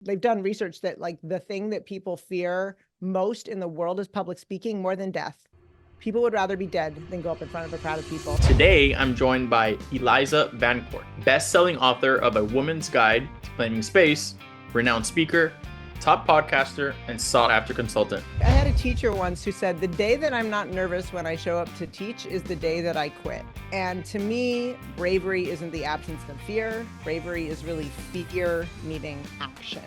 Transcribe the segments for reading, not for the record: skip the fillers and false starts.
they've done research that like the thing that people fear most in the world is public speaking more than death. People would rather be dead than go up in front of a crowd of people. Today, I'm joined by Eliza Vancort, best-selling author of A Woman's Guide to Claiming Space, renowned speaker, top podcaster, and sought-after consultant. I had a teacher once who said, the day that I'm not nervous when I show up to teach is the day that I quit. And to me, bravery isn't the absence of fear. Bravery is really fear meeting action.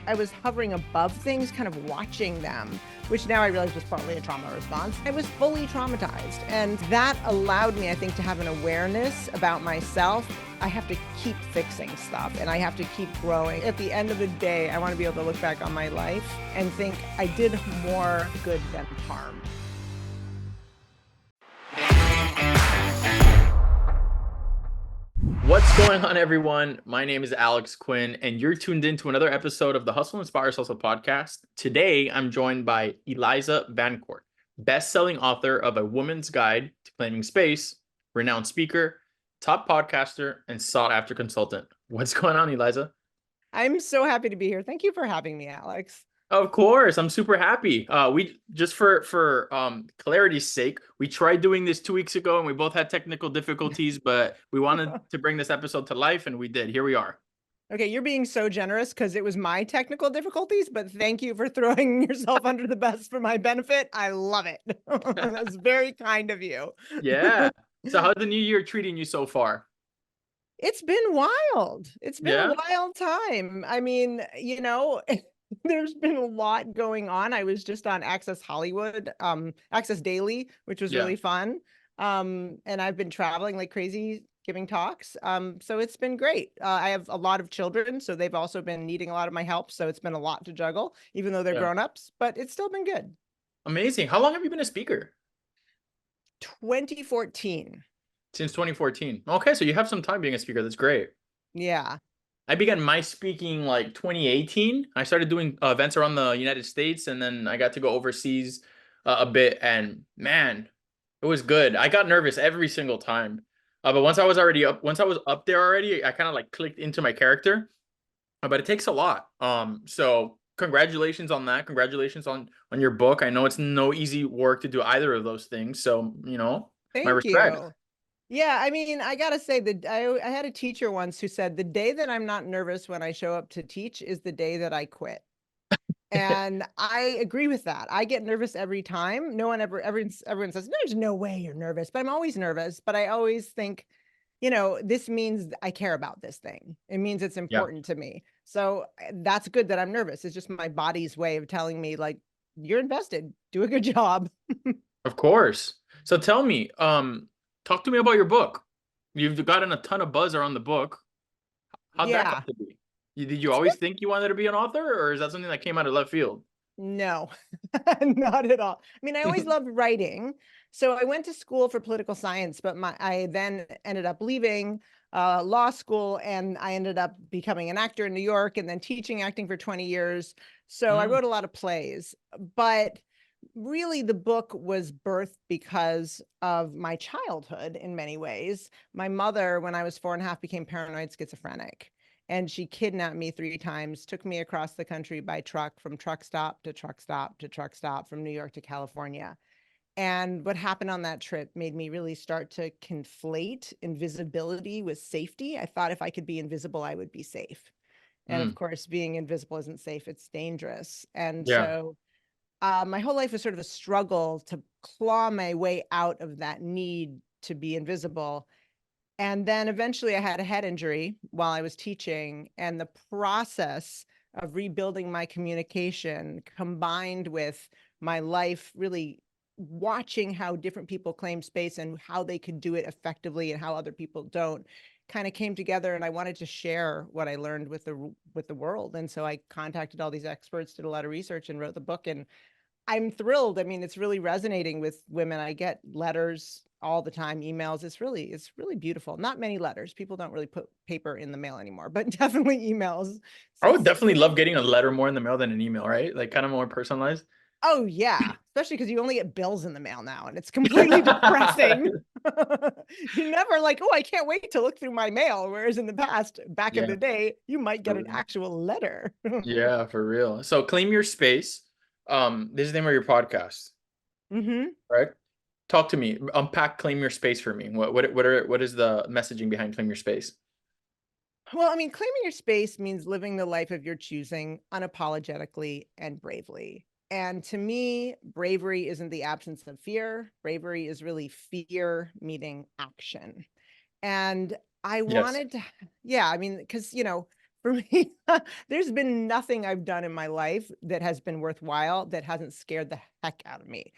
I was hovering above things, kind of watching them, which now I realize was partly a trauma response. I was fully traumatized. And that allowed me, I think, to have an awareness about myself. I have to keep fixing stuff and I have to keep growing. At the end of the day, I want to be able to look back on my life and think I did more good than harm. What's going on, everyone? My name is Alex Quin, and you're tuned in to another episode of the Hussle Inspires Hussle podcast. Today, I'm joined by Eliza Vancort, best-selling author of A Woman's Guide to Claiming Space, renowned speaker, top podcaster, and sought-after consultant. What's going on, Eliza? I'm so happy to be here. Thank you for having me, Alex. Of course, I'm super happy. We just for clarity's sake, we tried doing this 2 weeks ago and we both had technical difficulties, but we wanted to bring this episode to life and we did. Here we are. Okay, you're being so generous because it was my technical difficulties, but thank you for throwing yourself under the bus for my benefit. I love it. That's very kind of you. Yeah. So how's the new year treating you so far? It's been wild. It's been a wild time. I mean, there's been a lot going on. I was just on Access Hollywood, Access Daily, which was really fun. And I've been traveling like crazy, giving talks. So it's been great. I have a lot of children, so they've also been needing a lot of my help. So it's been a lot to juggle, even though they're grown-ups, but it's still been good. Amazing. How long have you been a speaker? 2014. Since 2014. Okay, so you have some time being a speaker. That's great. Yeah. I began my speaking like 2018. I started doing events around the United States, and then I got to go overseas a bit. And man, it was good. I got nervous every single time, but once I was up there already, I kind of like clicked into my character. But it takes a lot. So congratulations on that. Congratulations on your book. I know it's no easy work to do either of those things. So my respect. Thank you. Yeah, I mean, I gotta say that I had a teacher once who said, the day that I'm not nervous when I show up to teach is the day that I quit. And I agree with that. I get nervous every time. Everyone says, there's no way you're nervous, but I'm always nervous. But I always think, this means I care about this thing. It means it's important to me. So that's good that I'm nervous. It's just my body's way of telling me, like, you're invested, do a good job. Of course. So tell me, talk to me about your book. You've gotten a ton of buzz around the book. How'd that come to be? Did you always think you wanted to be an author, or is that something that came out of left field? No, not at all. I mean, I always loved writing. So I went to school for political science, but I then ended up leaving law school, and I ended up becoming an actor in New York and then teaching acting for 20 years. So I wrote a lot of plays, but really the book was birthed because of my childhood in many ways. My mother, when I was 4.5, became paranoid schizophrenic, and she kidnapped me 3 times, took me across the country by truck, from truck stop to truck stop to truck stop, from New York to California. And what happened on that trip made me really start to conflate invisibility with safety. I thought if I could be invisible, I would be safe. And of course, being invisible isn't safe, it's dangerous. And so my whole life was sort of a struggle to claw my way out of that need to be invisible. And then eventually I had a head injury while I was teaching, and the process of rebuilding my communication combined with my life really watching how different people claim space and how they could do it effectively and how other people don't kind of came together. And I wanted to share what I learned with the world. And so I contacted all these experts, did a lot of research, and wrote the book. And I'm thrilled. I mean, it's really resonating with women. I get letters all the time, emails. It's really beautiful. Not many letters. People don't really put paper in the mail anymore, but definitely emails. I would definitely love getting a letter more in the mail than an email, right? Like kind of more personalized. Oh yeah, especially because you only get bills in the mail now, and it's completely depressing. You never like, oh, I can't wait to look through my mail. Whereas in the past, back in Yeah. the day, you might get For an real. actual letter. Yeah, for real. So claim your space. This is the name of your podcast, Hmm. right? Talk to me. Unpack claim your space for me. What is the messaging behind claim your space? Well, I mean, claiming your space means living the life of your choosing unapologetically and bravely. And to me, bravery isn't the absence of fear. Bravery is really fear meeting action. And I Yes. wanted to, yeah, I mean, because, for me, there's been nothing I've done in my life that has been worthwhile that hasn't scared the heck out of me.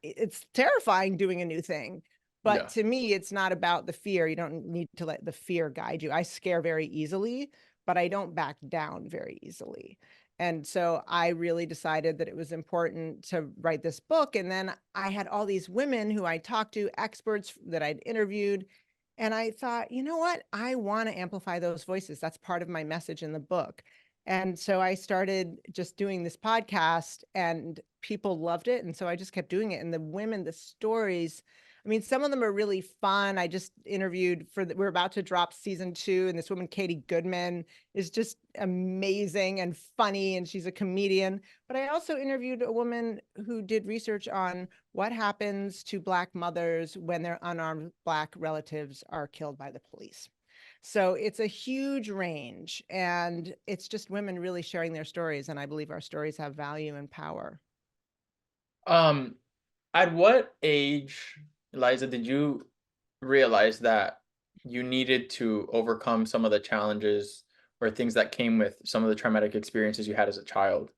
It's terrifying doing a new thing. But Yeah. to me, it's not about the fear. You don't need to let the fear guide you. I scare very easily, but I don't back down very easily. And so I really decided that it was important to write this book. And then I had all these women who I talked to, experts that I'd interviewed. And I thought, you know what? I want to amplify those voices. That's part of my message in the book. And so I started just doing this podcast and people loved it. And so I just kept doing it. And the women, the stories, I mean, some of them are really fun. I just interviewed we're about to drop season 2, and this woman, Katie Goodman, is just amazing and funny, and she's a comedian. But I also interviewed a woman who did research on what happens to Black mothers when their unarmed Black relatives are killed by the police. So it's a huge range, and it's just women really sharing their stories. And I believe our stories have value and power. Um, at what age, Eliza, did you realize that you needed to overcome some of the challenges or things that came with some of the traumatic experiences you had as a child?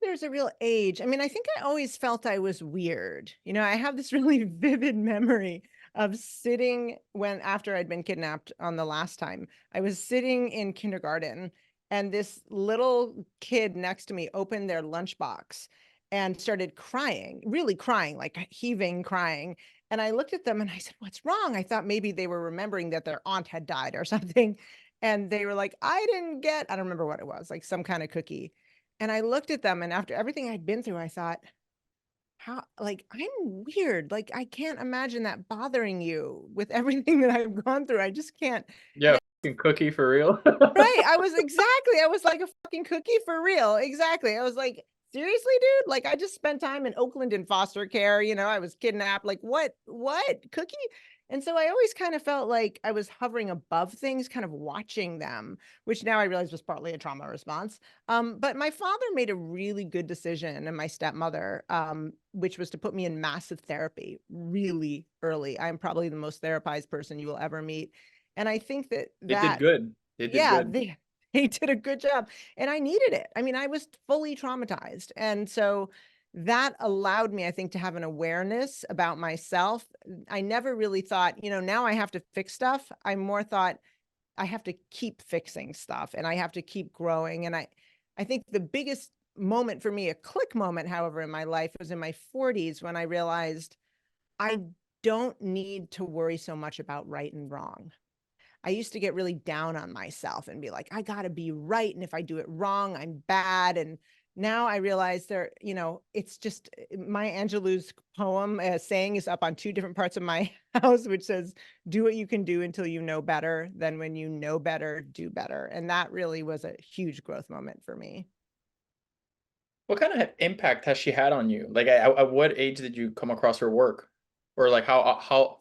There's a real age. I mean, I think I always felt I was weird. I have this really vivid memory of sitting after I'd been kidnapped on the last time. I was sitting in kindergarten, and this little kid next to me opened their lunchbox and started crying, really crying, like heaving, crying. And I looked at them and I said, "What's wrong?" I thought maybe they were remembering that their aunt had died or something. And they were like, I don't remember what it was, like some kind of cookie. And I looked at them, and after everything I'd been through, I thought, how, like, I'm weird. Like, I can't imagine that bothering you with everything that I've gone through. I just can't. And Yeah, fucking cookie for real. right. I was like a fucking cookie for real. Exactly. I was like, seriously, dude? Like, I just spent time in Oakland in foster care. I was kidnapped. Like, what cookie? And so I always kind of felt like I was hovering above things, kind of watching them, which now I realize was partly a trauma response. But my father made a really good decision, and my stepmother, which was to put me in massive therapy really early. I'm probably the most therapized person you will ever meet. And I think that They did that good. They did yeah, good. they did a good job. And I needed it. I mean, I was fully traumatized. And so that allowed me, I think, to have an awareness about myself. I never really thought, now I have to fix stuff. I more thought I have to keep fixing stuff and I have to keep growing. And I think the biggest moment for me, a click moment, however, in my life was in my 40s when I realized I don't need to worry so much about right and wrong. I used to get really down on myself and be like, I got to be right. And if I do it wrong, I'm bad. And now I realize it's just Maya Angelou's poem saying is up on 2 different parts of my house, which says, do what you can do until you know better. Then when you know better, do better. And that really was a huge growth moment for me. What kind of impact has she had on you? Like, at what age did you come across her work, or like how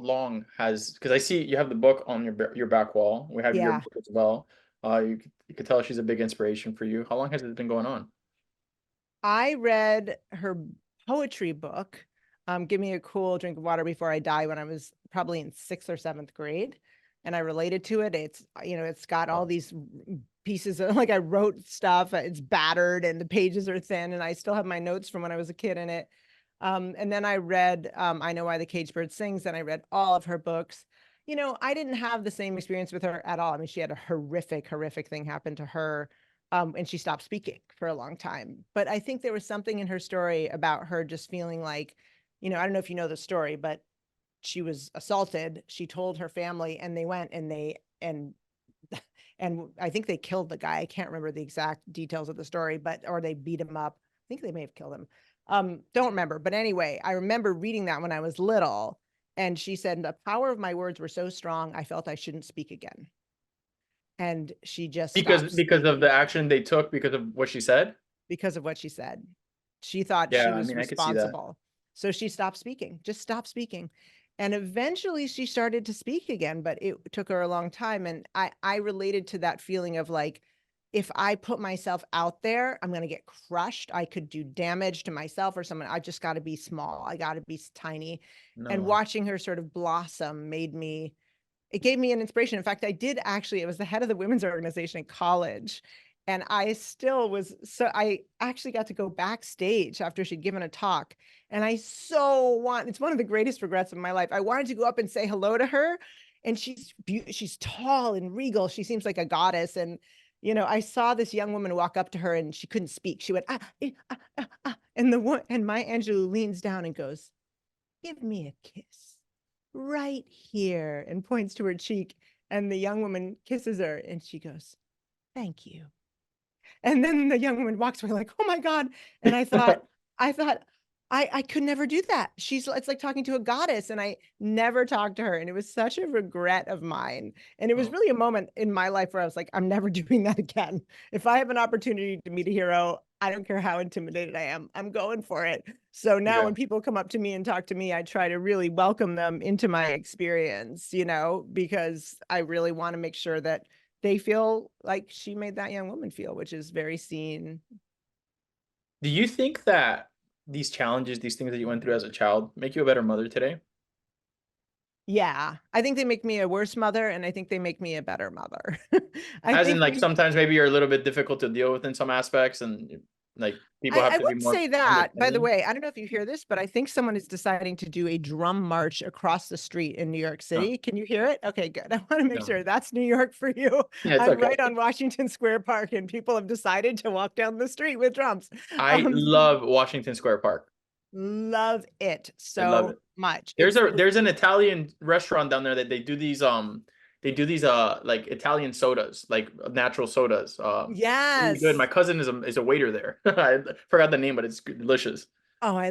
long has? Because I see you have the book on your back wall. We have your Yeah. book as well. You could tell she's a big inspiration for you. How long has it been going on? I read her poetry book, Give Me a Cool Drink of Water Before I Die, when I was probably in 6th or 7th grade. And I related to it. It's got all Wow. these pieces of, like, I wrote stuff, it's battered and the pages are thin, and I still have my notes from when I was a kid in it. And then I read I Know Why the Caged Bird Sings, and I read all of her books. I didn't have the same experience with her at all. I mean, she had a horrific thing happen to her, and she stopped speaking for a long time. But I think there was something in her story about her just feeling like, I don't know if you know the story, but she was assaulted. She told her family, and they went and and I think they killed the guy. I can't remember the exact details of the story, or they beat him up. I think they may have killed him. Don't remember. But anyway, I remember reading that when I was little. And she said, the power of my words were so strong, I felt I shouldn't speak again. And she just stopped Because of speaking the action they took because of what she said. because of what she said. She thought Yeah, she I was mean, I could see that. responsible. So she stopped speaking, just stopped speaking. And eventually she started to speak again, but it took her a long time. And I related to that feeling of like, if I put myself out there, I'm going to get crushed. I could do damage to myself or someone. I just got to be small. I got to be tiny. And No. watching her sort of blossom it gave me an inspiration. In fact, it was the head of the women's organization in college. And I actually got to go backstage after she'd given a talk. And it's one of the greatest regrets of my life. I wanted to go up and say hello to her. And she's tall and regal. She seems like a goddess. And, I saw this young woman walk up to her and she couldn't speak. She went, and Maya Angelou leans down and goes, give me a kiss right here, and points to her cheek. And the young woman kisses her and she goes, thank you. And then the young woman walks away like, oh my God. And I thought, I could never do that. It's like talking to a goddess. And I never talked to her. And it was such a regret of mine. And it was Oh, really a moment in my life where I was like, I'm never doing that again. If I have an opportunity to meet a hero, I don't care how intimidated I am, I'm going for it. So now yeah. when people come up to me and talk to me, I try to really welcome them into my experience, because I really want to make sure that they feel like she made that young woman feel, which is very seen. Do you think that these challenges, these things that you went through as a child, make you a better mother today? Yeah, I think they make me a worse mother, and I think they make me a better mother. I As in, think like, sometimes maybe you're a little bit difficult to deal with in some aspects, and like people have I to be wouldn't more say that. By the understanding. way, I don't know if you hear this, but I think someone is deciding to do a drum march across the street in New York No, City. Can you hear it? Okay, good. I want to make no. sure that's New York for you. Yeah, it's I'm okay. right on Washington Square Park, and people have decided to walk down the street with drums. I Um, love Washington Square Park. love it I love it. so much. There's an Italian restaurant down there that they do these like Italian sodas, like natural sodas. Really good. My Yes. cousin is a waiter there. I forgot the name, but it's delicious. Oh, I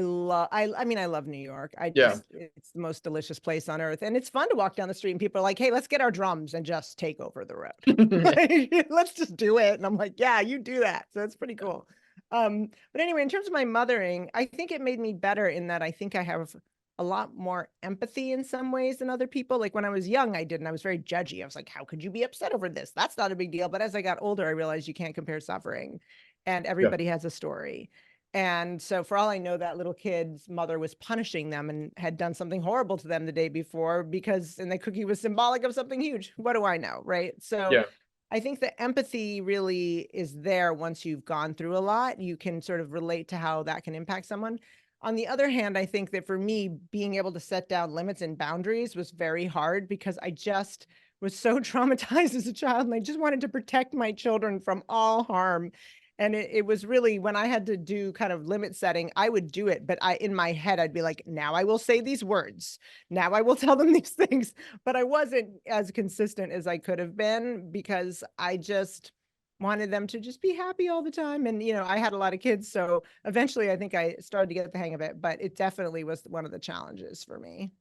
mean, I love New York. Yeah. It's the most delicious place on earth. And it's fun to walk down the street and people are like, hey, let's get our drums and just take over the road. Like, let's just do it. And I'm like, yeah, you do that. So it's pretty cool. But anyway, in terms of my mothering, I think it made me better in that I think I have a lot more empathy in some ways than other people. Like when I was young, I didn't. I was very judgy. I was like, how could you be upset over this? That's not a big deal. But as I got older, I realized you can't compare suffering and Yeah. everybody has a story. And so for all I know, that little kid's mother was punishing them and had done something horrible to them the day before and the cookie was symbolic of something huge. What do I know? Right. So Yeah. I think the empathy really is there once you've gone through a lot. You can sort of relate to how that can impact someone. On the other hand, I think that for me, being able to set down limits and boundaries was very hard because I just was so traumatized as a child and I just wanted to protect my children from all harm. And it was really when I had to do kind of limit setting, I would do it. But in my head, I'd be like, now I will say these words. Now I will tell them these things. But I wasn't as consistent as I could have been because I just wanted them to just be happy all the time. And, I had a lot of kids. So eventually I think I started to get the hang of it, but it definitely was one of the challenges for me.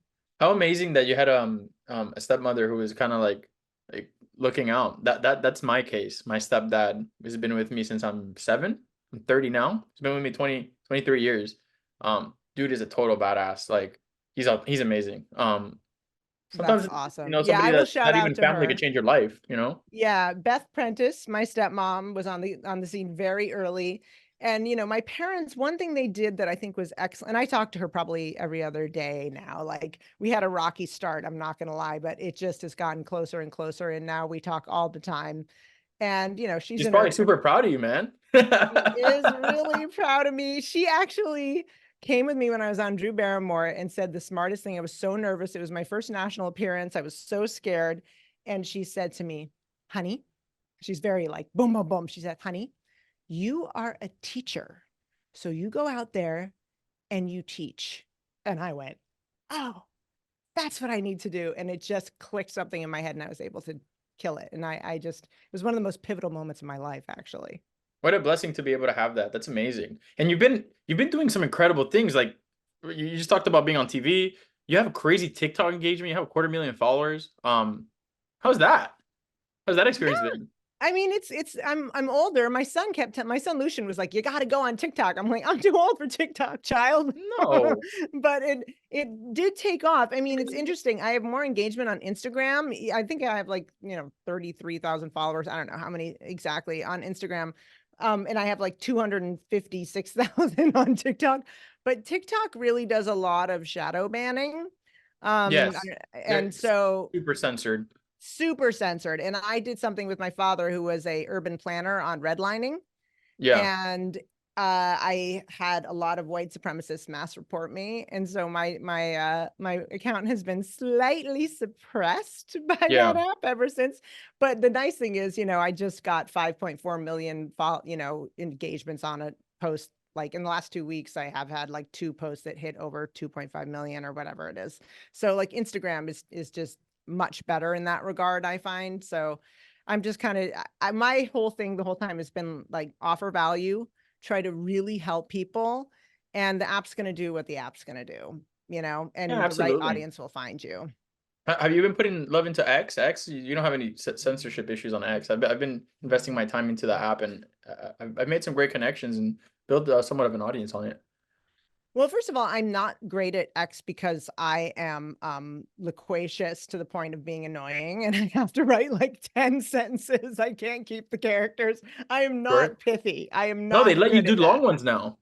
How amazing that you had a stepmother who was kind of like looking out. That's my case. My stepdad has been with me since I'm 7. I'm 30 now. He's been with me 23 years. Dude is a total badass. Like he's amazing. That's Sometimes awesome. Yeah, somebody I will that shout not out even to family could her. change your life. Yeah, Beth Prentice, my stepmom, was on the scene very early. And my parents, one thing they did that I think was excellent, and I talk to her probably every other day now. Like we had a rocky start, I'm not gonna lie, but it just has gotten closer and closer. And now we talk all the time. And she's She's in probably her super proud of you, man. she is really proud of me. She actually came with me when I was on Drew Barrymore and said the smartest thing. I was so nervous. It was my first national appearance. I was so scared. And she said to me, honey, she's very like boom, boom, boom. She said, honey, you are a teacher. So you go out there and you teach. And I went, oh, that's what I need to do. And it just clicked something in my head and I was able to kill it. And it was one of the most pivotal moments of my life, actually. What a blessing to be able to have that. That's amazing. And you've been doing some incredible things. Like you just talked about being on TV. You have a crazy TikTok engagement. You have a 250,000 followers. How's that? How's that Yeah. experience been? I mean, I'm older. My son my son Lucian was like, you got to go on TikTok. I'm like, I'm too old for TikTok, child. No. But it did take off. I mean, it's interesting. I have more engagement on Instagram. I think I have like, 33,000 followers. I don't know how many exactly on Instagram. And I have like 256,000 on TikTok. But TikTok really does a lot of shadow banning. Yes. They're And so super censored. super censored. And I did something with my father, who was a urban planner, on redlining. Yeah. And I had a lot of white supremacists mass report me. And so my account has been slightly suppressed by that Yeah. app ever since. But the nice thing is, I just got 5.4 million engagements on a post. Like in the last 2 weeks, I have had like 2 posts that hit over 2.5 million or whatever it is. So like Instagram is just much better in that regard, I find. So I'm just kind of, my whole thing the whole time has been like offer value, try to really help people, and the app's going to do what the app's going to do, Yeah, and the right absolutely. audience will find you. Have you been putting love into X? X, you don't have any censorship issues on X. I've been investing my time into the app, and I've made some great connections and built somewhat of an audience on it. Well, first of all, I'm not great at X because I am loquacious to the point of being annoying, and I have to write like 10 sentences. I can't keep the characters. I am Sure. not pithy. I am No, they not let you good do at long that. ones now.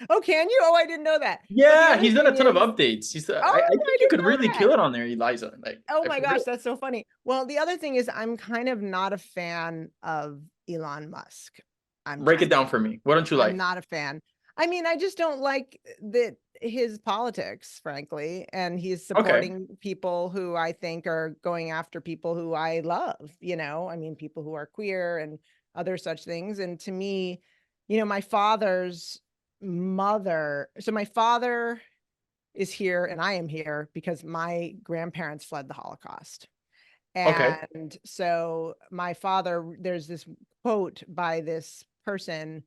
Oh, can you? Oh, I didn't know that. But the Yeah, other he's done a thing ton of is, updates. I oh, I think you didn't could know really that. kill it on there, Eliza. Like, Oh my for gosh, real. that's so funny. Well, the other thing is I'm kind of not a fan of Elon Musk. I'm Break it just down for me. What don't you I'm like? not a fan. I mean, I just don't like that his politics, frankly, and he's Okay. supporting people who I think are going after people who I love, I mean, people who are queer and other such things. And to me, my father's my father is here and I am here because my grandparents fled the Holocaust. Okay. And so my father, there's this quote by this person,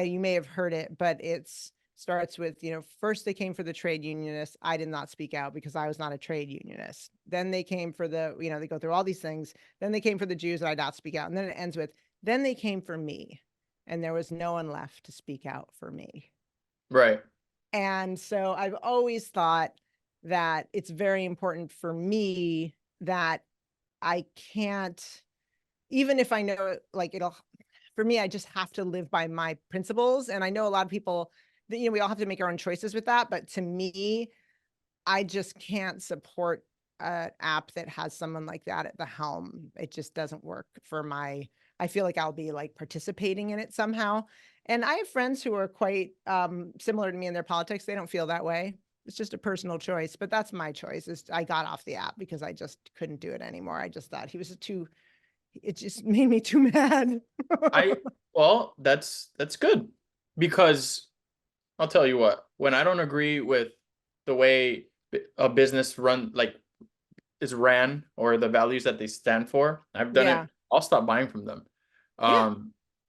you may have heard it, but it's starts with, first they came for the trade unionists. I did not speak out because I was not a trade unionist. Then they came for they go through all these things. Then they came for the Jews and I did not speak out. And then it ends with, then they came for me and there was no one left to speak out for me. Right. And so I've always thought that it's very important for me that I can't, even if I know like for me, I just have to live by my principles. And I know a lot of people that, we all have to make our own choices with that. But to me, I just can't support an app that has someone like that at the helm. It just doesn't work I feel like I'll be like participating in it somehow. And I have friends who are quite similar to me in their politics. They don't feel that way. It's just a personal choice, but that's my choice. I got off the app because I just couldn't do it anymore. I just thought it just made me too mad. I well, that's good because I'll tell you what, when I don't agree with the way a business is ran or the values that they stand for, I've done it. Yeah. I'll stop buying from them. Yeah.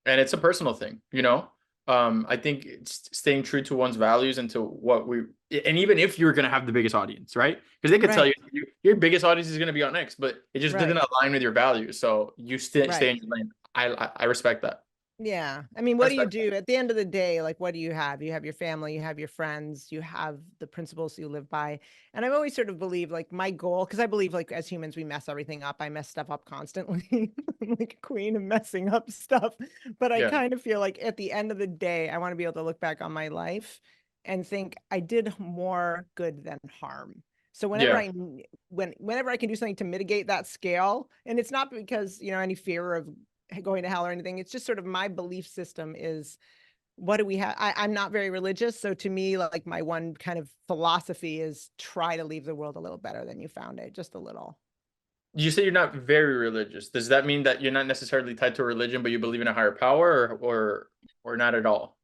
And it's a personal thing, you know? I think it's staying true to one's values and to and even if you're going to have the biggest audience, right? Because they could tell Right. you your biggest audience is going to be on X, but it just didn't Right. align with your values. So you stay in Right. your lane. I respect that. Yeah. I mean, I what do you respect do at the end of the day? Like, what do you have? You have your family, you have your friends, you have the principles you live by. And I've always sort of believed like my goal, because I believe like as humans, we mess everything up. I mess stuff up constantly. I'm like a queen of messing up stuff. But I Yeah. kind of feel like at the end of the day, I want to be able to look back on my life and think I did more good than harm. So Yeah. whenever I can do something to mitigate that scale, and it's not because, any fear of going to hell or anything. It's just sort of my belief system is, what do we have? I'm not very religious. So to me, like my one kind of philosophy is try to leave the world a little better than you found it, just a little. You say you're not very religious. Does that mean that you're not necessarily tied to a religion, but you believe in a higher power or not at all?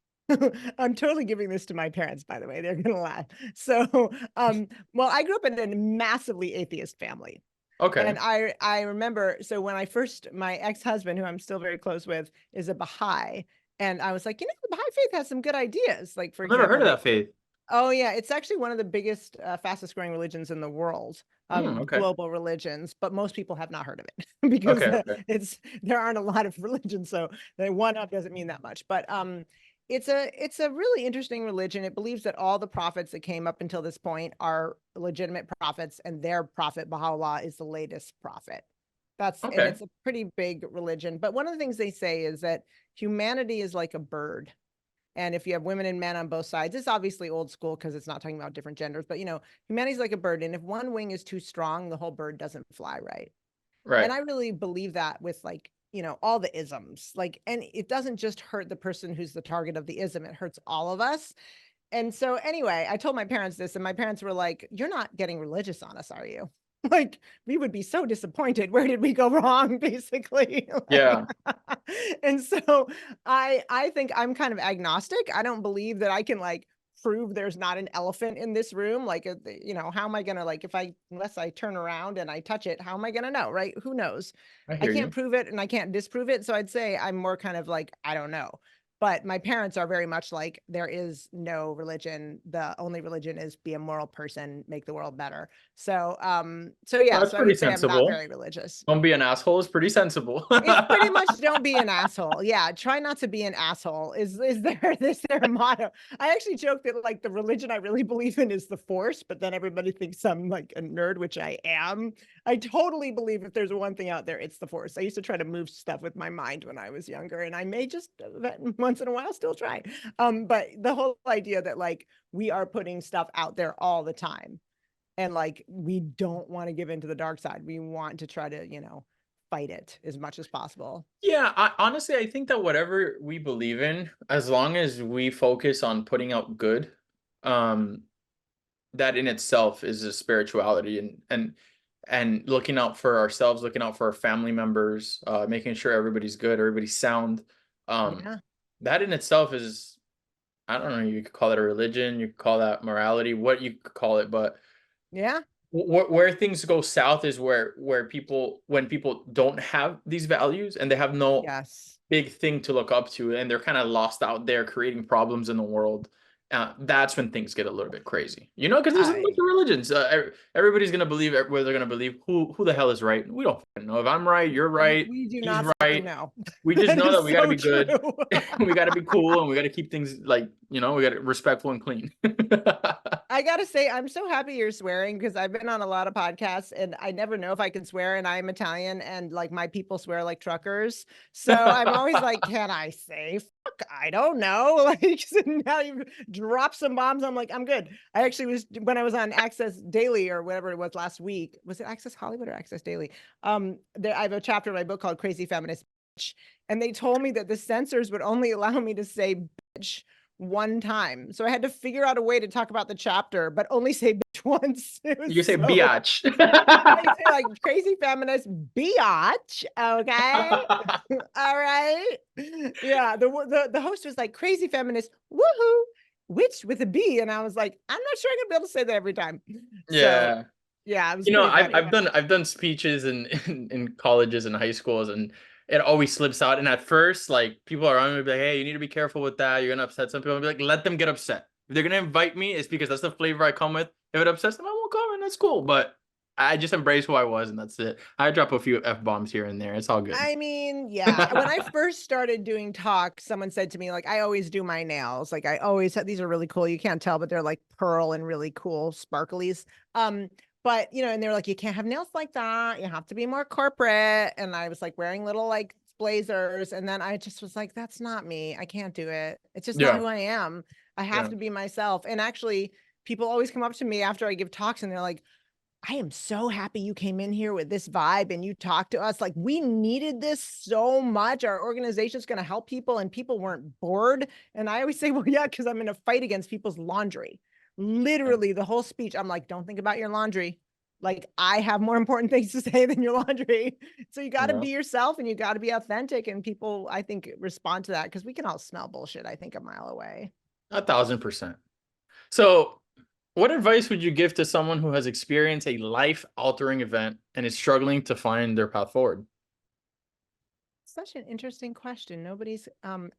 I'm totally giving this to my parents, by the way. They're gonna laugh. So, well, I grew up in a massively atheist family. And Okay. I remember, so when my ex-husband, who I'm still very close with, is a Baha'i. And I was like, the Baha'i faith has some good ideas. Like, for I've never heard example, of that faith. oh yeah, it's actually one of the biggest, fastest growing religions in the world, Okay. global religions, but most people have not heard of it because Okay. Okay. there aren't a lot of religions, so the one up doesn't mean that much. But it's a really interesting religion. It believes that all the prophets that came up until this point are legitimate prophets, and their prophet Baha'u'llah is the latest prophet. And Okay. it's a pretty big religion. But one of the things they say is that humanity is like a bird. And if you have women and men on both sides, it's obviously old school because it's not talking about different genders, but humanity's like a bird. And if one wing is too strong, the whole bird doesn't fly right. And Right. I really believe that with like, all the isms, like, and it doesn't just hurt the person who's the target of the ism, it hurts all of us. And so anyway, I told my parents this, and my parents were like, "You're not getting religious on us, are you?" Like, we would be so disappointed. Where did we go wrong, basically? Like, Yeah. and so I think I'm kind of agnostic. I don't believe that I can like prove there's not an elephant in this room. Like, how am I gonna, like, unless I turn around and I touch it, how am I gonna know, right? Who knows? I I hear can't you. prove it and I can't disprove it. So I'd say I'm more kind of like, I don't know. But my parents are very much like, there is no religion. The only religion is be a moral person, make the world better. So Well, yeah, that's so I pretty would say I'm not sensible. very religious. Don't be an asshole is pretty sensible. It's pretty much don't be an asshole. Yeah, try not to be an asshole. Is there this their motto? I actually joke that like the religion I really believe in is the Force, but then everybody thinks I'm like a nerd, which I am. I totally believe if there's one thing out there, it's the Force. I used to try to move stuff with my mind when I was younger, and I may just once in a while still try. But the whole idea that like we are putting stuff out there all the time, and like we don't want to give into the dark side. We want to try to fight it as much as possible. Yeah, honestly, I think that whatever we believe in, as long as we focus on putting out good, um, that in itself is a spirituality, and looking out for ourselves, looking out for our family members, making sure everybody's good, everybody's sound. Um, Yeah. that in itself is, I don't know, you could call it a religion, you could call that morality, what you could call it, but Yeah. where things go south is where people, when people don't have these values and they have no Yes. big thing to look up to, and they're kind of lost out there creating problems in the world. That's when things get a little bit crazy, because there's a bunch I of religions. Everybody's gonna believe where they're gonna believe. Who the hell is right? We don't fucking know. If I'm right, you're right. we do He's not fucking right. know. We just That know is that we got to so be true. good. We got to be cool, and we got to keep things like, we got to respectful and clean. I gotta say, I'm so happy you're swearing because I've been on a lot of podcasts and I never know if I can swear. And I'm Italian and like my people swear like truckers. So I'm always like, can I say fuck? I don't know. Like, so now you drop some bombs. I'm like, I'm good. I actually was, when I was on Access Daily or whatever it was last week, was it Access Hollywood or Access Daily? I have a chapter in my book called Crazy Feminist Bitch, and they told me that the censors would only allow me to say bitch one time. So I had to figure out a way to talk about the chapter, but only say bitch once. It You was say so, biatch. I say like crazy feminist biatch. Okay. All right. Yeah. The host was like crazy feminist, woohoo, which with a B. And I was like, I'm not sure I'm gonna be able to say that every time. So Yeah. yeah, it was pretty I've funny. I've done speeches in colleges and high schools, and it always slips out. And at first, like, people around me be like, "Hey, you need to be careful with that. You're gonna upset some people." I'll be like, "Let them get upset. If they're gonna invite me, it's because that's the flavor I come with. If it upsets them, I won't come, and that's cool." But I just embrace who I was, and that's it. I drop a few f bombs here and there. It's all good. I mean, yeah. When I first started doing talks, someone said to me, like, I always do my nails. Like, I always have, these are really cool. You can't tell, but they're like pearl and really cool sparklies. But and they're like, you can't have nails like that. You have to be more corporate. And I was like wearing little like blazers. And then I just was like, that's not me. I can't do it. It's just not Yeah. who I am. I have Yeah. to be myself. And actually, people always come up to me after I give talks and they're like, I am so happy you came in here with this vibe and you talked to us. Like, we needed this so much. Our organization is going to help people and people weren't bored. And I always say, well, yeah, because I'm in a fight against people's laundry. Literally the whole speech, I'm like, don't think about your laundry. Like, I have more important things to say than your laundry. So you got to Yeah. be yourself and you got to be authentic. And people, I think, respond to that because we can all smell bullshit, I think, a mile away. 1,000%. So, what advice would you give to someone who has experienced a life-altering event and is struggling to find their path forward? such an interesting question. Nobody's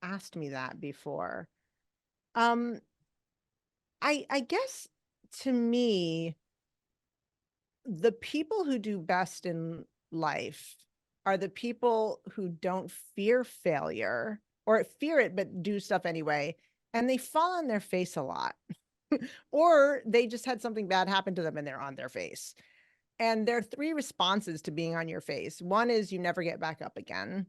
asked me that before. Um, I guess to me, the people who do best in life are the people who don't fear failure or fear it, but do stuff anyway. And they fall on their face a lot, or they just had something bad happen to them and they're on their face. And there are three responses to being on your face. One is you never get back up again.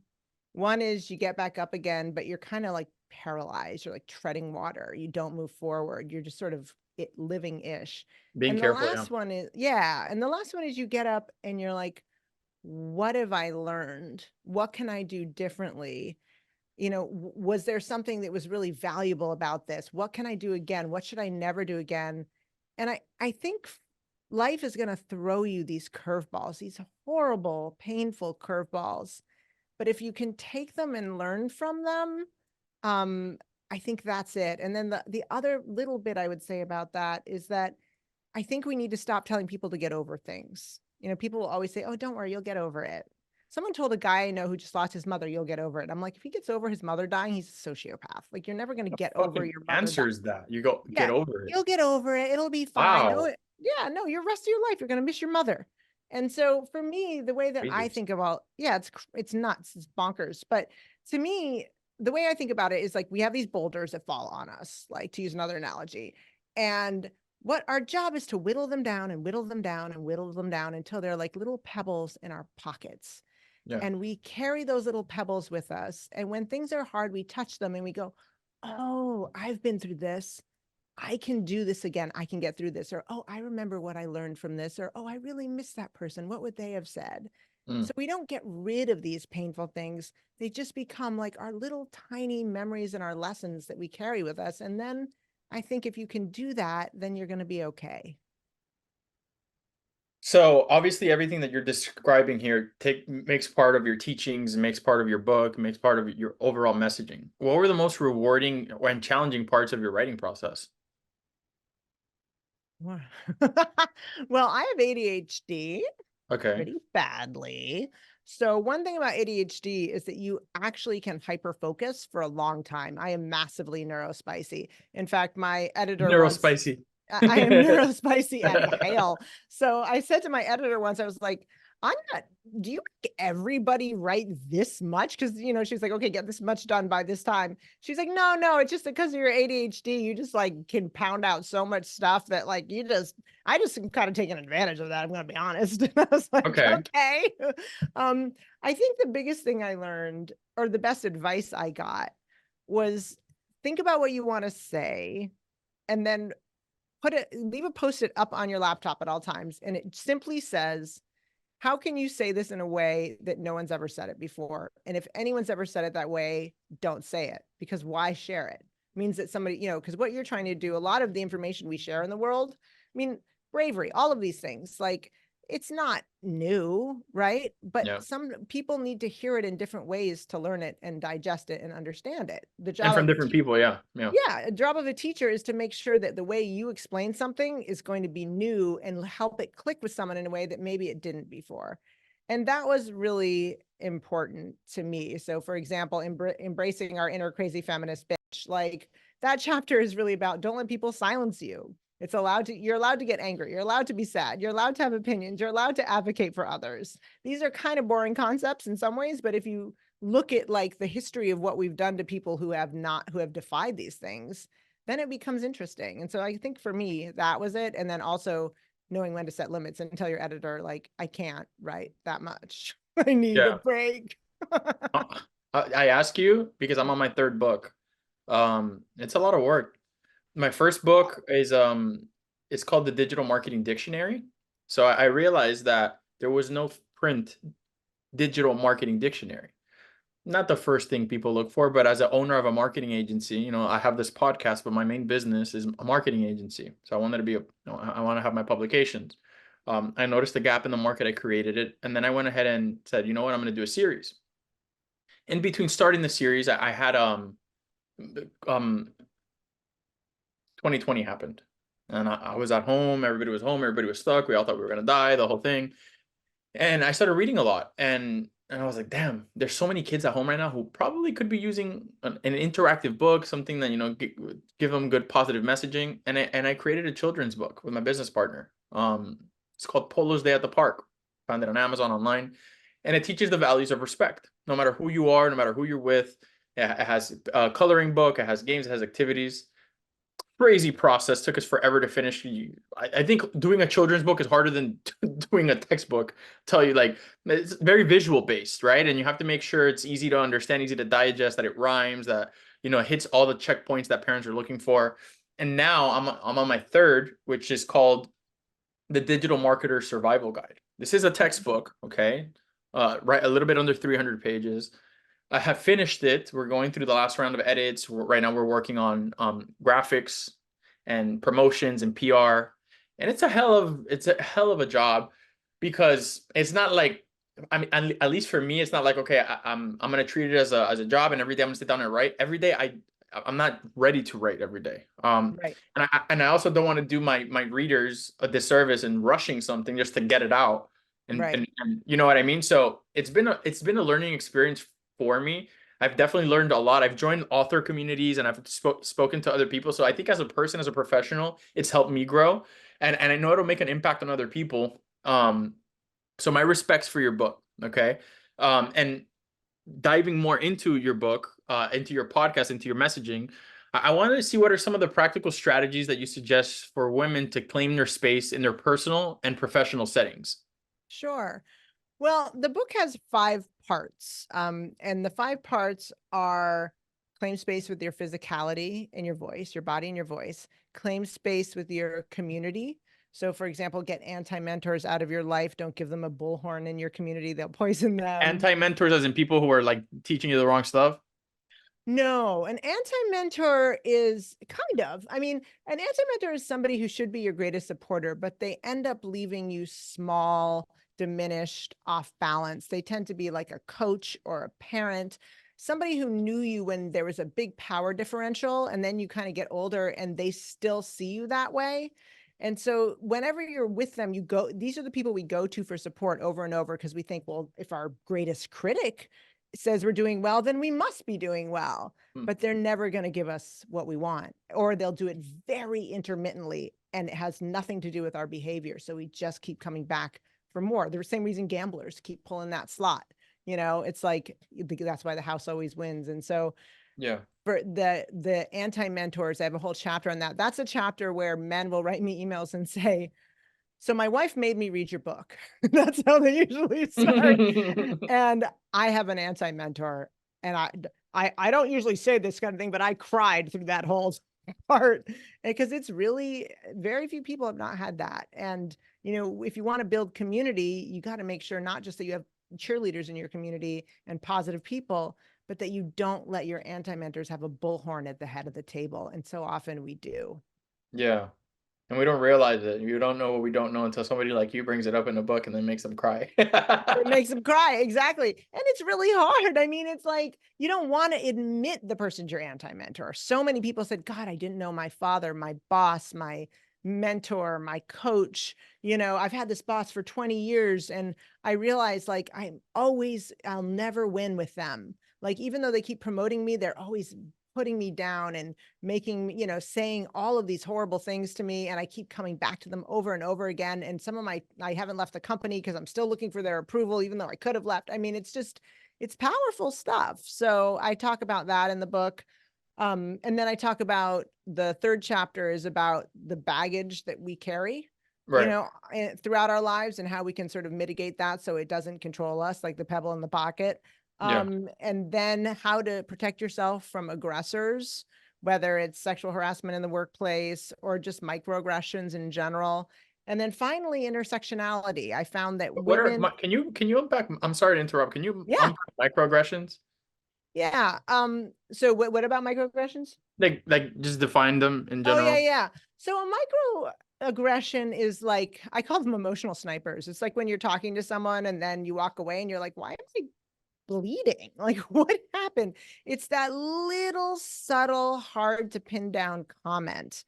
One is you get back up again, but you're kind of like paralyzed. You're like treading water. You don't move forward. You're just sort of living-ish. Being And the careful, yeah. last one is, yeah. And the last one is you get up and you're like, what have I learned? What can I do differently? You know, was there something that was really valuable about this? What can I do again? What should I never do again? And I think life is going to throw you these curveballs, these horrible, painful curveballs. But if you can take them and learn from them, I think that's it. And then the other little bit I would say about that is that I think we need to stop telling people to get over things. You know, people will always say, oh, don't worry, you'll get over it. Someone told a guy I know who just lost his mother, you'll get over it. I'm like, if he gets over his mother dying, he's a sociopath. Like, you're never going to get over Fucking your mother dying. answers that. You go get Yeah, over it. you'll get over it. It'll be fine. No, Wow. yeah, no, your rest of your life, you're going to miss your mother. And so for me, the way that I Jesus. think about, yeah, it's nuts, it's bonkers. But to me, the way I think about it is like we have these boulders that fall on us, like to use another analogy. And what our job is to whittle them down and whittle them down and whittle them down until they're like little pebbles in our pockets. Yeah. And we carry those little pebbles with us. And when things are hard, we touch them and we go, oh, I've been through this. I can do this again. I can get through this. Or, oh, I remember what I learned from this. Or, oh, I really miss that person. What would they have said? Mm. So we don't get rid of these painful things. They just become like our little tiny memories and our lessons that we carry with us. And then I think if you can do that, then you're going to be okay. So obviously everything that you're describing here makes part of your teachings, makes part of your book, makes part of your overall messaging. What were the most rewarding and challenging parts of your writing process? Well, I have ADHD Okay. pretty badly. So one thing about ADHD is that you actually can hyper focus for a long time. I am massively neurospicy. In fact, my editor once Neurospicy. I am neurospicy at hail. So I said to my editor once, I was like, I'm not, do you make everybody write this much? Because, you know, she's like, okay, get this much done by this time. She's like, no, it's just because of your ADHD. You just like can pound out so much stuff that like I just am kind of taking advantage of that. I'm going to be honest. And I was like, Okay. okay. I think the biggest thing I learned or the best advice I got was think about what you want to say and then leave a post-it up on your laptop at all times. And it simply says, how can you say this in a way that no one's ever said it before? And if anyone's ever said it that way, don't say it, because why share it? It means that somebody, you know, because what you're trying to do, a lot of the information we share in the world, I mean, bravery, all of these things, like it's not new, right? But Yeah. some people need to hear it in different ways to learn it and digest it and understand it. The And job from of different people, yeah. Yeah. yeah, a job of a teacher is to make sure that the way you explain something is going to be new and help it click with someone in a way that maybe it didn't before. And that was really important to me. So for example, embracing our inner crazy feminist bitch, like that chapter is really about don't let people silence you. You're allowed to get angry. You're allowed to be sad. You're allowed to have opinions. You're allowed to advocate for others. These are kind of boring concepts in some ways, but if you look at like the history of what we've done to people who have defied these things, then it becomes interesting. And so I think for me, that was it. And then also knowing when to set limits and tell your editor, like, I can't write that much. I need a Yeah. break. I ask you because I'm on my third book. It's a lot of work. My first book is it's called The Digital Marketing Dictionary. So I realized that there was no print digital marketing dictionary. Not the first thing people look for, but as an owner of a marketing agency, you know, I have this podcast, but my main business is a marketing agency. So I wanted to be I want to have my publications. I noticed a gap in the market. I created it. And then I went ahead and said, you know what, I'm going to do a series. In between starting the series, I had 2020 happened. And I was at home. Everybody was home. Everybody was stuck. We all thought we were going to die, the whole thing. And I started reading a lot. And And I was like, damn, there's so many kids at home right now who probably could be using an interactive book, something that, give them good positive messaging. And I created a children's book with my business partner. It's called Polo's Day at the Park. Found it on Amazon online. And it teaches the values of respect, no matter who you are, no matter who you're with. It has a coloring book, it has games, it has activities. Crazy process, took us forever to finish. I think doing a children's book is harder than doing a textbook. Tell you, like, it's very visual based, right? And you have to make sure it's easy to understand, easy to digest, that it rhymes, that it hits all the checkpoints that parents are looking for. And now I'm on my third, which is called the Digital Marketer Survival Guide. This is a textbook, okay, right, a little bit under 300 pages. I have finished it. We're going through the last round of edits. Right now, we're working on graphics and promotions and PR, and it's a hell of a job, because it's not like, I mean, at least for me, it's not like, okay, I'm gonna treat it as a job, and every day I'm gonna sit down and write. Every day I'm not ready to write every day. Right. And I also don't want to do my readers a disservice and rushing something just to get it out. Right. And you know what I mean? So it's been a learning experience for me. I've definitely learned a lot. I've joined author communities, and I've spoken to other people. So I think as a person, as a professional, it's helped me grow. And I know it'll make an impact on other people. So my respects for your book. Okay. And diving more into your book, into your podcast, into your messaging, I wanted to see what are some of the practical strategies that you suggest for women to claim their space in their personal and professional settings. Sure. Well, the book has 5 parts, and the 5 parts are: claim space with your physicality and your voice, your body and your voice; claim space with your community. So, for example, get anti-mentors out of your life. Don't give them a bullhorn in your community. They'll poison them. Anti-mentors, as in people who are like teaching you the wrong stuff. No, an anti-mentor is I mean, an anti-mentor is somebody who should be your greatest supporter, but they end up leaving you small, diminished, off balance. They tend to be like a coach or a parent, somebody who knew you when there was a big power differential, and then you kind of get older and they still see you that way. And so whenever you're with them, these are the people we go to for support over and over, because we think, well, if our greatest critic says we're doing well, then we must be doing well. Hmm. But they're never going to give us what we want, or they'll do it very intermittently, and it has nothing to do with our behavior. So we just keep coming back for more. The same reason gamblers keep pulling that slot. It's like, that's why the house always wins. And so Yeah. for the anti-mentors, I have a whole chapter on that. That's a chapter where men will write me emails and say, so my wife made me read your book. That's how they usually start. And I have an anti-mentor, and I don't usually say this kind of thing, but I cried through that whole part, because it's really, very few people have not had that. And, if you want to build community, you got to make sure not just that you have cheerleaders in your community and positive people, but that you don't let your anti-mentors have a bullhorn at the head of the table. And so often we do. Yeah. And we don't realize it. You don't know what we don't know until somebody like you brings it up in a book and then makes them cry. It makes them cry. Exactly. And it's really hard. I mean, it's like, you don't want to admit the person's your anti-mentor. So many people said, God, I didn't know my father, my boss, my mentor, my coach. I've had this boss for 20 years, and I realized, like, I'll never win with them. Like, even though they keep promoting me, they're always putting me down and making, saying all of these horrible things to me. And I keep coming back to them over and over again. And I haven't left the company because I'm still looking for their approval, even though I could have left. I mean, it's powerful stuff. So I talk about that in the book. And then I talk about, the third chapter is about the baggage that we carry, Right. throughout our lives, and how we can sort of mitigate that so it doesn't control us, like the pebble in the pocket. Yeah. And then how to protect yourself from aggressors, whether it's sexual harassment in the workplace or just microaggressions in general. And then finally, intersectionality. I found that What are women, can you unpack? I'm sorry to interrupt. Can you yeah, unpack microaggressions? yeah. So what about microaggressions? Like just define them in Oh, yeah, general. yeah. So a microaggression is like, I call them emotional snipers. It's like when you're talking to someone and then you walk away and you're like, why am I bleeding? Like, what happened? It's that little subtle, hard to pin down comment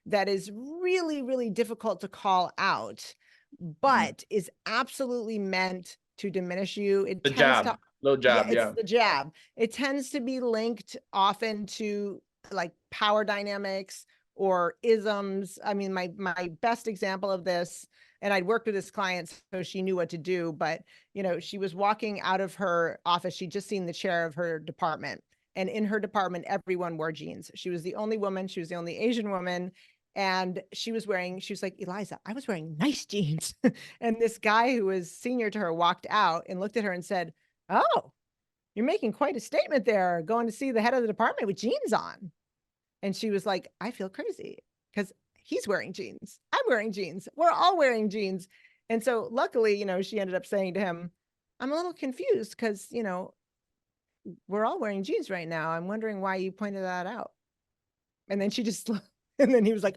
that is really, really difficult to call out, Mhm. but is absolutely meant to diminish you. It The tends jab, to, little yeah, jab, it's yeah. the jab. It tends to be linked often to like power dynamics or isms. I mean, my best example of this, and I'd worked with this client, so she knew what to do, but you know, she was walking out of her office. She'd just seen the chair of her department. And in her department, everyone wore jeans. She was the only woman. She was the only Asian woman. And she was like, Eliza, I was wearing nice jeans. And this guy who was senior to her walked out and looked at her and said, oh, you're making quite a statement there, going to see the head of the department with jeans on. And she was like, I feel crazy because he's wearing jeans. I'm wearing jeans. We're all wearing jeans. And so luckily, you know, she ended up saying to him, I'm a little confused because, you know, we're all wearing jeans right now. I'm wondering why you pointed that out. And then she just, and then he was like,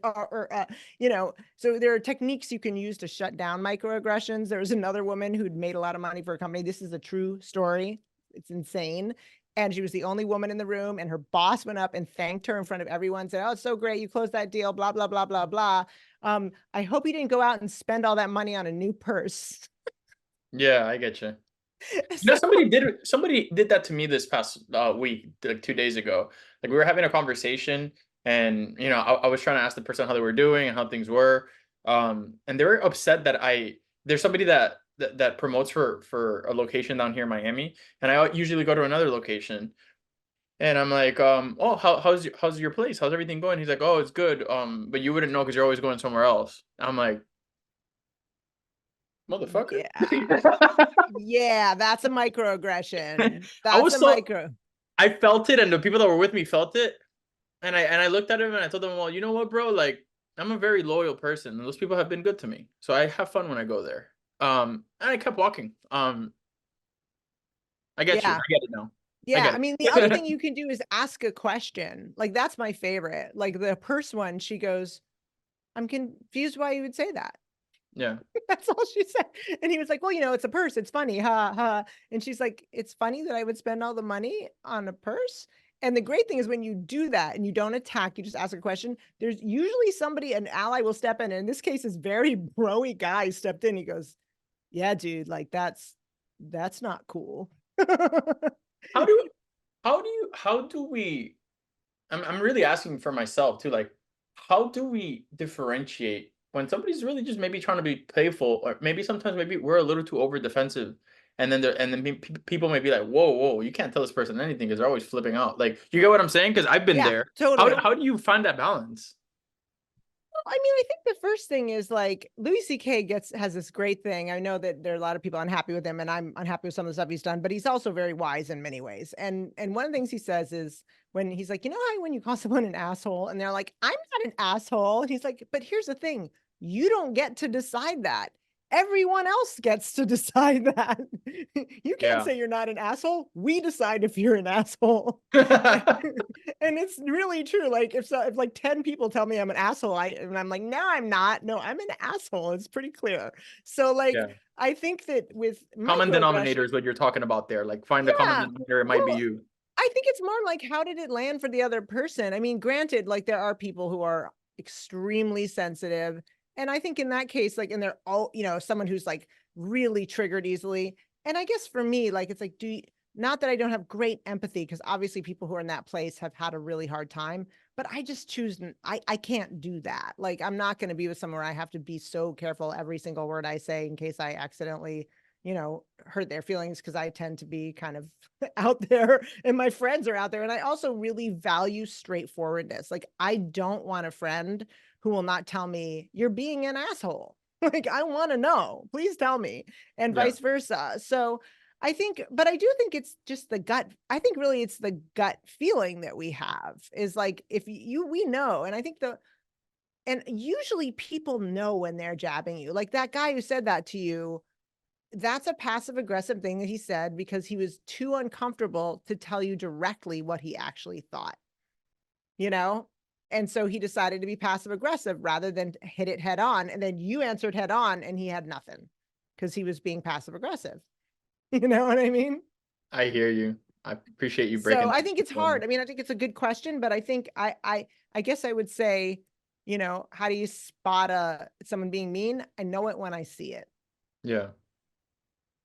you know, so there are techniques you can use to shut down microaggressions. There was another woman who'd made a lot of money for a company. This is a true story. It's insane. And she was the only woman in the room, and her boss went up and thanked her in front of everyone, said, oh, it's so great. You closed that deal, blah, blah, blah, blah, blah. I hope you didn't go out and spend all that money on a new purse. Yeah, I get you. You know, So, somebody did that to me this past week, like 2 days ago. Like we were having a conversation, and you know, I was trying to ask the person how they were doing and how things were. And they were upset that there's somebody that promotes for a location down here in Miami, and I usually go to another location. And I'm like, oh, how's your place? How's everything going? He's like, oh, it's good. But you wouldn't know because you're always going somewhere else. I'm like, motherfucker. yeah, yeah, that's a microaggression. I That's was a so micro. I felt it, and the people that were with me felt it. And I looked at him and I told him, well, you know what, bro? Like, I'm a very loyal person, and those people have been good to me. So I have fun when I go there. And I kept walking. I get you. Yeah. I get it now. I Yeah, get I mean, the other thing it. you can do is ask a question. Like that's my favorite. Like the purse one, she goes, I'm confused why you would say that. Yeah. That's all she said. And he was like, well, you know, it's a purse. It's funny. Ha ha. And she's like, it's funny that I would spend all the money on a purse. And the great thing is when you do that and you don't attack, you just ask a question, there's usually somebody, an ally will step in. And in this case, this very broy guy stepped in. He goes, yeah, dude, like that's not cool. How do how do we I'm really asking for myself too, like, how do we differentiate when somebody's really just maybe trying to be playful, or maybe sometimes maybe we're a little too over defensive, and then people may be like, whoa, you can't tell this person anything because they're always flipping out. Like, you get what I'm saying? Because I've been Yeah, there. totally. How do you find that balance? I mean, I think the first thing is like Louis C.K. has this great thing. I know that there are a lot of people unhappy with him, and I'm unhappy with some of the stuff he's done, but he's also very wise in many ways. And one of the things he says is when he's like, you know how when you call someone an asshole, and they're like, I'm not an asshole. And he's like, but here's the thing, you don't get to decide that. Everyone else gets to decide that. You can't Yeah. say you're not an asshole. We decide if you're an asshole. And it's really true. Like if like 10 people tell me I'm an asshole, and I'm like, no, I'm not. No, I'm an asshole. It's pretty clear. So like Yeah. I think that with Common microaggression, denominator is what you're talking about there. Like, find the common yeah. denominator. It might be Well, you. I think it's more like how did it land for the other person? I mean, granted, like there are people who are extremely sensitive. And I think in that case, like, and they're all, you know, someone who's like really triggered easily. And I guess for me, like, it's like, not that I don't have great empathy, because obviously people who are in that place have had a really hard time, but I just choose, I can't do that. Like, I'm not going to be with someone where I have to be so careful every single word I say in case I accidentally, you know, hurt their feelings, because I tend to be kind of out there and my friends are out there. And I also really value straightforwardness. Like, I don't want a friend who will not tell me you're being an asshole. Like, I want to know, please tell me, and Yeah. vice versa. So I think, but I do think it's just the gut. I think really it's the gut feeling that we have is like, if we know, and I think and usually people know when they're jabbing you. Like that guy who said that to you, that's a passive aggressive thing that he said because he was too uncomfortable to tell you directly what he actually thought, you know? And so he decided to be passive aggressive rather than hit it head on. And then you answered head on and he had nothing because he was being passive aggressive. You know what I mean? I hear you. I appreciate you So breaking I that think it's for me. hard. I mean, I think it's a good question, but I think I guess I would say, you know, how do you spot someone being mean? I know it when I see it. Yeah.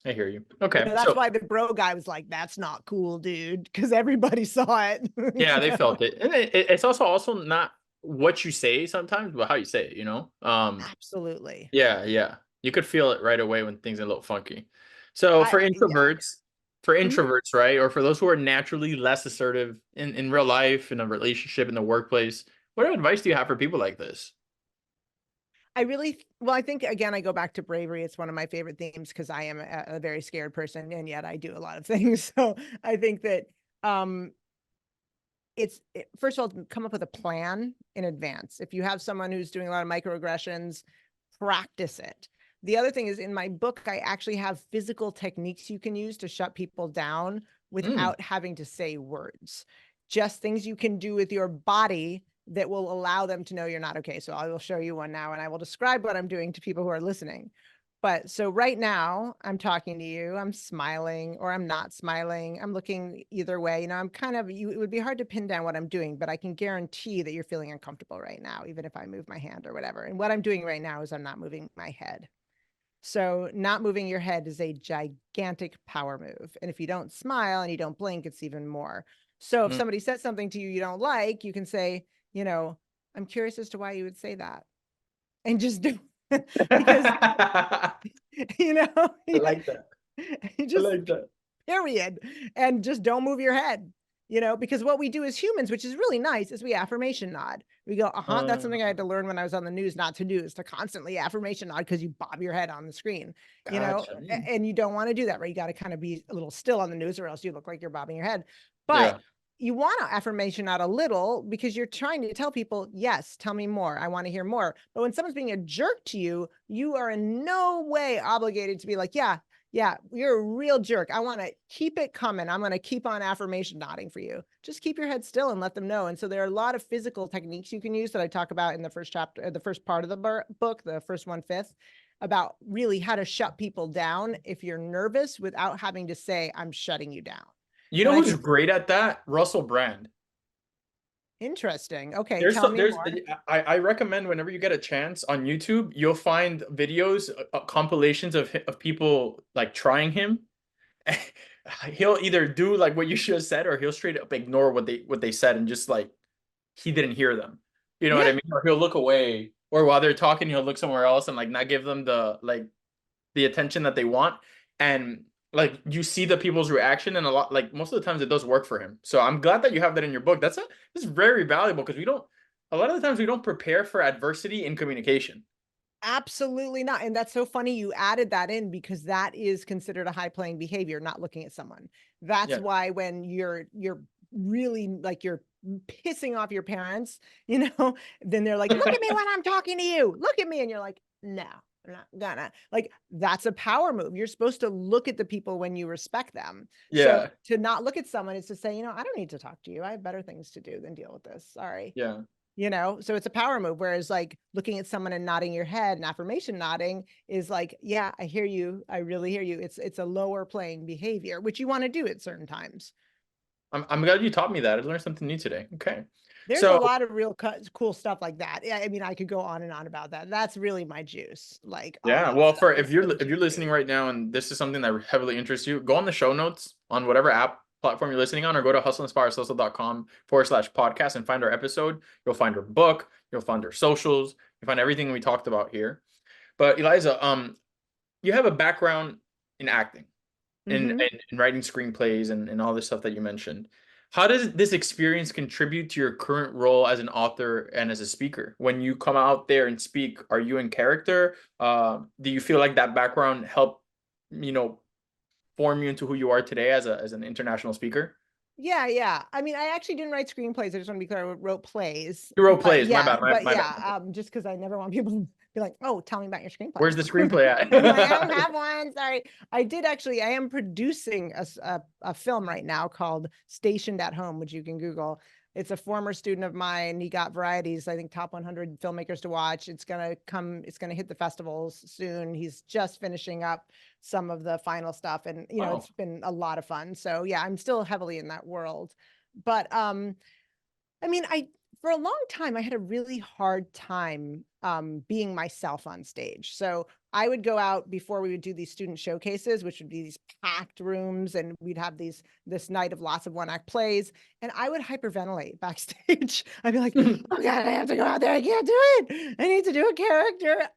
I hear you. You Okay. know, that's So why the bro guy was like, that's not cool, dude, because everybody saw it. yeah, they You know? felt it. And it's also not what you say sometimes, but how you say it, you know? Absolutely. Yeah, yeah. You could feel it right away when things are a little funky. So Yeah. for Mhm. introverts, right? Or for those who are naturally less assertive in real life, in a relationship, in the workplace, what advice do you have for people like this? Well, I think again, I go back to bravery. It's one of my favorite themes because I am a very scared person and yet I do a lot of things. So I think that um first of all, come up with a plan in advance. If you have someone who's doing a lot of microaggressions, practice it. The other thing is in my book, I actually have physical techniques you can use to shut people down Mm, without having to say words. Just things you can do with your body that will allow them to know you're not okay. So I will show you one now and I will describe what I'm doing to people who are listening. But so right now I'm talking to you, I'm smiling or I'm not smiling. I'm looking either way. You know, it would be hard to pin down what I'm doing, but I can guarantee that you're feeling uncomfortable right now, even if I move my hand or whatever. And what I'm doing right now is I'm not moving my head. So not moving your head is a gigantic power move. And if you don't smile and you don't blink, it's even more. So if mm. somebody says something to you you don't like, you can say, you know, I'm curious as to why you would say that. And just do because I you know, like that. you I just like that. period. And just don't move your head, you know, because what we do as humans, which is really nice, is we affirmation nod. We go, uh-huh, that's something I had to learn when I was on the news not to do, is to constantly affirmation nod because you bob your head on the screen, you know, Gotcha. and you don't want to do that, right? You got to kind of be a little still on the news or else you look like you're bobbing your head. But Yeah. you want to affirmation nod a little because you're trying to tell people, yes, tell me more. I want to hear more. But when someone's being a jerk to you, you are in no way obligated to be like, yeah, you're a real jerk. I want to keep it coming. I'm going to keep on affirmation nodding for you. Just keep your head still and let them know. And so there are a lot of physical techniques you can use that I talk about in the first chapter, the first part of the book, the first 1/5, about really how to shut people down if you're nervous without having to say, I'm shutting you down. You And know I who's think, great at that? Russell Brand. interesting. Okay, tell me There's more. I recommend whenever you get a chance on YouTube, you'll find videos, compilations of people like trying him. He'll either do like what you should have said, or he'll straight up ignore what they said and just like he didn't hear them. You know what I Yeah, mean? Or he'll look away, or while they're talking, he'll look somewhere else and like not give them the attention that they want. And like you see the people's reaction, and a lot like most of the times it does work for him. So I'm glad that you have that in your book. That's very valuable because we don't a lot of the times we don't prepare for adversity in communication. absolutely not. And that's so funny you added that in because that is considered a high playing behavior, not looking at someone. That's Yeah. why when you're really like you're pissing off your parents, you know, then they're like, look at me when I'm talking to you. Look at me. And you're like, no, I'm not gonna. Like, that's a power move. You're supposed to look at the people when you respect them. So Yeah. to not look at someone is to say, you know, I don't need to talk to you. I have better things to do than deal with this. Sorry. Yeah. You know, so it's a power move. Whereas like looking at someone and nodding your head and affirmation nodding is like, yeah, I hear you. I really hear you. It's a lower playing behavior, which you want to do at certain times. I'm glad you taught me that. I learned something new today. Okay. There's a So lot of real cool stuff like that. Yeah, I mean, I could go on and on about that. That's really my juice. Like all yeah, that well, stuff for is so if you're listening juicy. right now and this is something that heavily interests you, go on the show notes on whatever app platform you're listening on, or go to hustleinspiresussle.com/podcast and find our episode. You'll find our book, you'll find our socials, you'll find everything we talked about here. But Eliza, you have a background in acting, Mm-hmm. in writing screenplays and all this stuff that you mentioned. How does this experience contribute to your current role as an author and as a speaker? When you come out there and speak, are you in character? Do you feel like that background helped, you know, form you into who you are today as an international speaker? Yeah, yeah. I mean, I actually didn't write screenplays. I just want to be clear. I wrote plays. You wrote But plays. My yeah, bad. My bad. just because I never want people to be like, oh, tell me about your Where's screenplay. the screenplay I'm like, I don't at? have one. Sorry. I am producing a film right now called Stationed at Home, which you can Google. It's a former student of mine. He got varieties, I think top 100 filmmakers to watch. It's going to hit the festivals soon. He's just finishing up some of the final stuff. And, you know, Oh, it's been a lot of fun. So yeah, I'm still heavily in that world. But I mean, for a long time I had a really hard time being myself on stage. So I would go out before we would do these student showcases, which would be these packed rooms, and we'd have this night of lots of one-act plays, and I would hyperventilate backstage. I'd be like, oh God, I have to go out there. I can't do it. I need to do a character.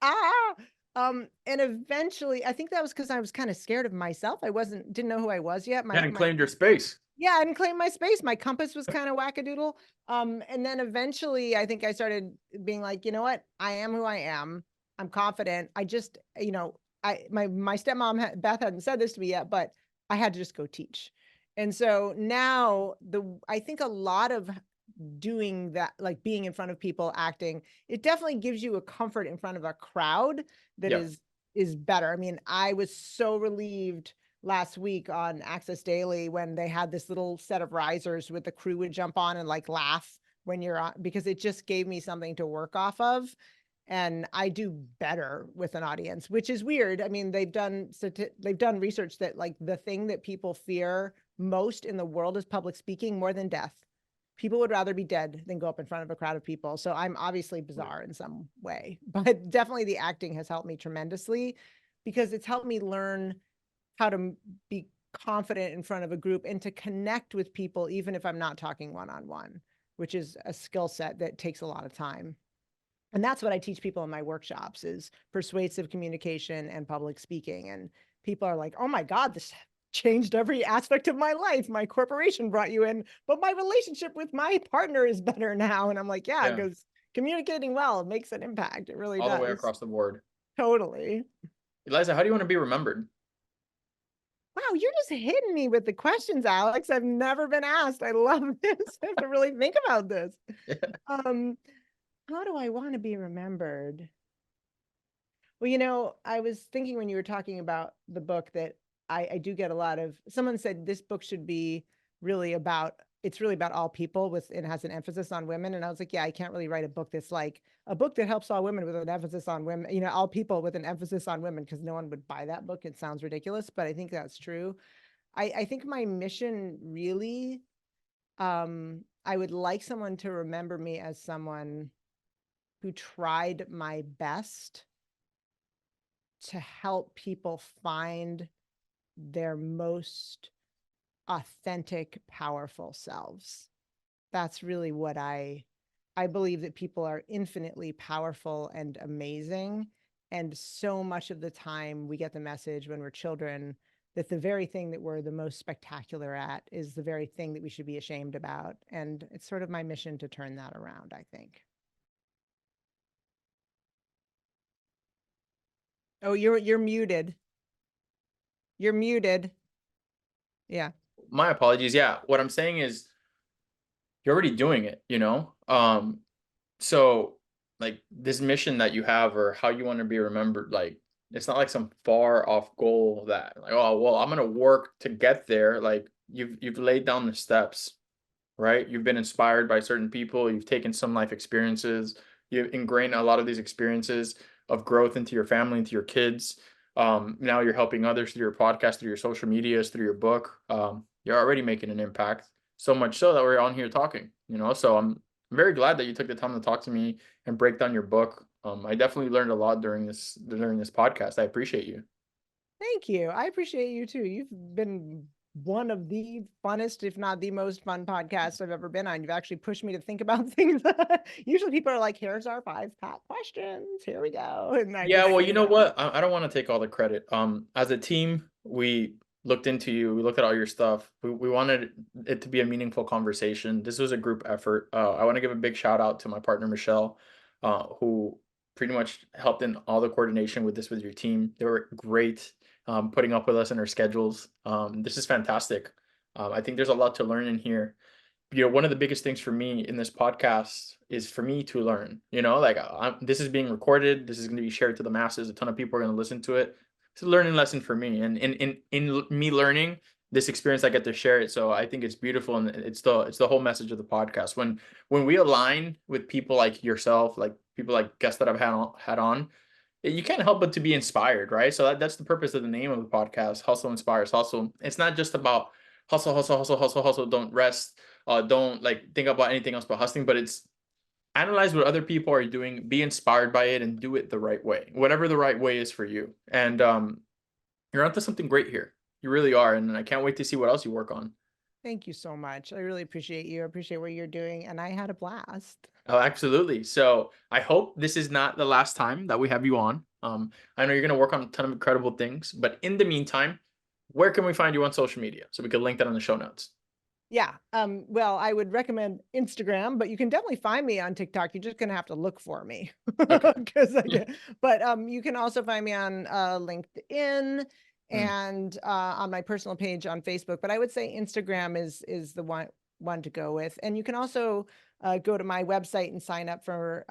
And eventually, I think that was because I was kind of scared of myself. I didn't know who I was yet. You hadn't claimed your space. Yeah, I didn't claim my space. My compass was kind of wackadoodle. And then eventually I think I started being like, you know what? I am who I am. I'm confident. I just, my stepmom, Beth, hadn't said this to me yet, but I had to just go teach. And so now I think a lot of doing that, like being in front of people, acting, it definitely gives you a comfort in front of a crowd that is better. I mean, I was so relieved last week on Access Daily when they had this little set of risers with the crew would jump on and like laugh when you're on, because it just gave me something to work off of. And I do better with an audience, which is weird. I mean, they've done research that like the thing that people fear most in the world is public speaking more than death. People would rather be dead than go up in front of a crowd of people. So I'm obviously bizarre in some way, but definitely the acting has helped me tremendously because it's helped me learn how to be confident in front of a group and to connect with people, even if I'm not talking one-on-one, which is a skill set that takes a lot of time. And that's what I teach people in my workshops is persuasive communication and public speaking. And people are like, oh my God, this changed every aspect of my life. My corporation brought you in, but my relationship with my partner is better now. And I'm like, yeah, because communicating well makes an impact. It really does. All the way across the board. Totally. Eliza, how do you want to be remembered? Wow, you're just hitting me with the questions, Alex. I've never been asked. I love this. I have to really think about this. How do I want to be remembered? Well, I was thinking when you were talking about the book that I do get a lot of, someone said this book should be really about, it's really about all people and has an emphasis on women. And I was like, yeah, I can't really write a book that's like a book that helps all women with an emphasis on women, all people with an emphasis on women, because no one would buy that book. It sounds ridiculous, but I think that's true. I think my mission really, I would like someone to remember me as someone who tried my best to help people find their most authentic, powerful selves. That's really what I believe, that people are infinitely powerful and amazing. And so much of the time we get the message when we're children that the very thing that we're the most spectacular at is the very thing that we should be ashamed about. And it's sort of my mission to turn that around, I think. Oh, you're muted. You're muted. Yeah. My apologies. Yeah, what I'm saying is you're already doing it, so like this mission that you have or how you want to be remembered, like it's not like some far off goal that like, oh well, I'm gonna work to get there. Like you've laid down the steps, right? You've been inspired by certain people, you've taken some life experiences, you've ingrained a lot of these experiences of growth into your family, into your kids. Now you're helping others through your podcast, through your social medias, through your book. You're already making an impact, so much so that we're on here talking, so I'm very glad that you took the time to talk to me and break down your book. I definitely learned a lot during this podcast. I appreciate you. Thank you. I appreciate you too. You've been one of the funnest, if not the most fun podcasts I've ever been on. You've actually pushed me to think about things. Usually people are like, here's our 5 top questions. Here we go. And Well, you know what? I don't want to take all the credit. As a team, we looked into you. We looked at all your stuff. We wanted it to be a meaningful conversation. This was a group effort. I want to give a big shout out to my partner, Michelle, who pretty much helped in all the coordination with your team. They were great, putting up with us in our schedules. This is fantastic. I think there's a lot to learn in here. One of the biggest things for me in this podcast is for me to learn, like this is being recorded. This is going to be shared to the masses. A ton of people are going to listen to it. It's a learning lesson for me. And in me learning this experience, I get to share it. So I think it's beautiful. And it's the whole message of the podcast. When we align with people like yourself, like people like guests that I've had on, you can't help but to be inspired, right? So that's the purpose of the name of the podcast, Hussle Inspires Hussle. It's not just about hustle, hustle, hustle, hustle, hustle, don't rest. Don't like think about anything else but hustling, but it's analyze what other people are doing, be inspired by it, and do it the right way, whatever the right way is for you. And you're onto something great here. You really are, and I can't wait to see what else you work on. Thank you so much. I really appreciate you. I appreciate what you're doing, and I had a blast. Oh, absolutely. So I hope this is not the last time that we have you on. I know you're going to work on a ton of incredible things, but in the meantime, where can we find you on social media? So we could link that on the show notes. Yeah. Well, I would recommend Instagram, but you can definitely find me on TikTok. You're just gonna have to look for me Okay. because I get, but you can also find me on LinkedIn Mm. and on my personal page on Facebook. But I would say Instagram is the one to go with. And you can also go to my website and sign up for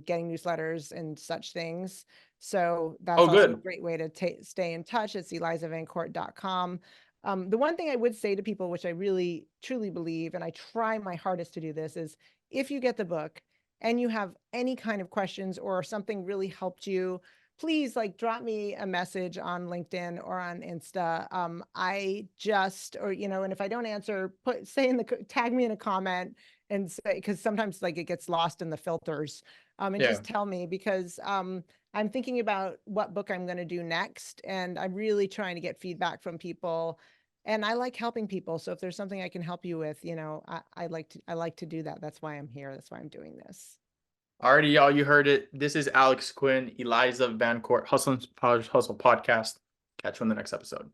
getting newsletters and such things. So that's Oh, also a good. great way to stay in touch. It's elizavancourt.com. The one thing I would say to people, which I really truly believe, and I try my hardest to do this, is if you get the book and you have any kind of questions or something really helped you, please like drop me a message on LinkedIn or on Insta. I just, or, you know, and if I don't answer, tag me in a comment and say, because sometimes like it gets lost in the filters. And Yeah. just tell me because I'm thinking about what book I'm going to do next. And I'm really trying to get feedback from people. And I like helping people. So if there's something I can help you with, you know, I like to do that. That's why I'm here. That's why I'm doing this. Alrighty, y'all, you heard it. This is Alex Quin, Eliza Vancort, Hussle Inspires Hussle podcast. Catch you on the next episode.